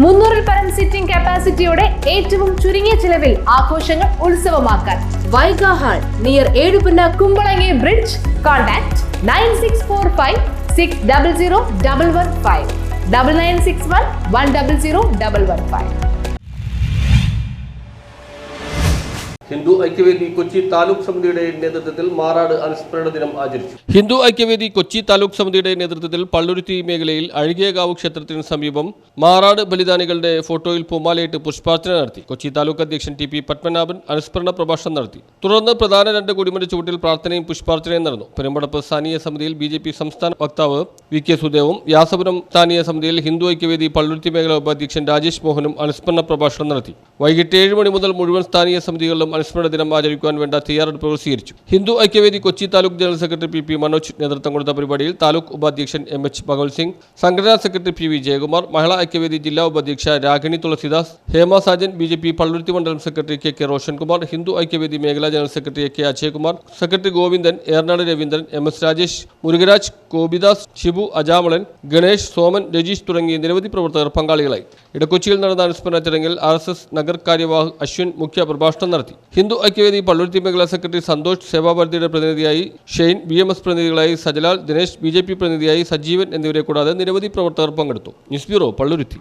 300-ൽ പരം സിറ്റിംഗ് കപ്പാസിറ്റിയോടെ ഏറ്റവും ചുരുങ്ങിയ ചിലവിൽ ആഘോഷങ്ങൾ ഉത്സവമാക്കാൻ Vaiga hall near Ezhupunna Kumbalangi bridge. Contact 9645600115 9961100115. Hindu Aikyavedi Kochi taluk സമിതിയുടെ നേതൃത്വത്തിൽ മാറാട് അനുസ്മരണ ദിനം ആചരിച്ചു. ഹിന്ദു ഐക്യവേദി കൊച്ചി താലൂക്ക് സമിതിയുടെ നേതൃത്വത്തിൽ പള്ളുരുത്തി മേഖലയിൽ അഴുകിയകാവ് ക്ഷേത്രത്തിന് സമീപം മാറാട് ബലിദാനികളുടെ ഫോട്ടോയിൽ പൂമാലയിട്ട് പുഷ്പാർച്ചന നടത്തി. കൊച്ചി താലൂക്ക് അധ്യക്ഷൻ ടി പി പത്മനാഭൻ അനുസ്മരണ പ്രഭാഷണം നടത്തി. തുടർന്ന് പ്രധാന രണ്ട് കൊടിമര ചുവട്ടിൽ പ്രാർത്ഥനയും പുഷ്പാർച്ചനയും നടന്നു. പെരുമ്പടപ്പ് സ്ഥാനീയ സമിതിയിൽ BJP സംസ്ഥാന വക്താവ് VK സുദേവും, വ്യാസപുരം സ്ഥാനീയ സമിതിയിൽ ഹിന്ദു ഐക്യവേദി പള്ളുരുത്തി മേഖലാ ഉപാധ്യക്ഷൻ രാജേഷ് മോഹനും അനുസ്മരണ പ്രഭാഷണം നടത്തി. വൈകിട്ട് 7 മണി മുതൽ മുഴുവൻ സ്ഥാനീയ സമിതികളിലും അനുസ്മരണ ദിനം ആചരിക്കുവാൻ വേണ്ട തയ്യാറെടുപ്പുകൾ സ്വീകരിച്ചു. Hindu Aikyavedi Kochi taluk general secretary PP Manoj നേതൃത്വം കൊടുത്ത പരിപാടിയിൽ താലൂക്ക് ഉപാധ്യക്ഷൻ MH ഭഗവത് സിംഗ്, സംഘടനാ സെക്രട്ടറി PV ജയകുമാർ, മഹിളാ ഐക്യവേദി ജില്ലാ ഉപാധ്യക്ഷ രാഗിണി തുളസിദാസ്, ഹേമ സാജൻ, BJP പള്ളുരുത്തി മണ്ഡലം സെക്രട്ടറി KK റോഷൻകുമാർ, ഹിന്ദു ഐക്യവേദി മേഖലാ general secretary AK Ajaykumar, secretary Govindan, Ernad Raveendran, MS Rajesh, Murugaraj, Kobidas, Shibu, Ajamalan, Ganesh, Soman, Rajeesh തുടങ്ങി നിരവധി പ്രവർത്തകർ പങ്കാളികളായി. ഇടക്കൊച്ചിയിൽ നടന്ന അനുസ്മരണ ചടങ്ങിൽ RSS നഗർ കാര്യവാഹ് അശ്വിൻ മുഖ്യ പ്രഭാഷണം നടത്തി. ഹിന്ദു ഐക്യവേദി പള്ളുരുത്തി മേഖലാ സെക്രട്ടറി സന്തോഷ്, സേവാഭാരതിയുടെ പ്രതിനിധിയായി ഷെയ്ൻ, BMS പ്രതിനിധികളായി സജലാൽ, ദിനേശ്, BJP പ്രതിനിധിയായി സജീവൻ എന്നിവരെ കൂടാതെ നിരവധി പ്രവർത്തകർ പങ്കെടുത്തു. News bureau, Palluruthy.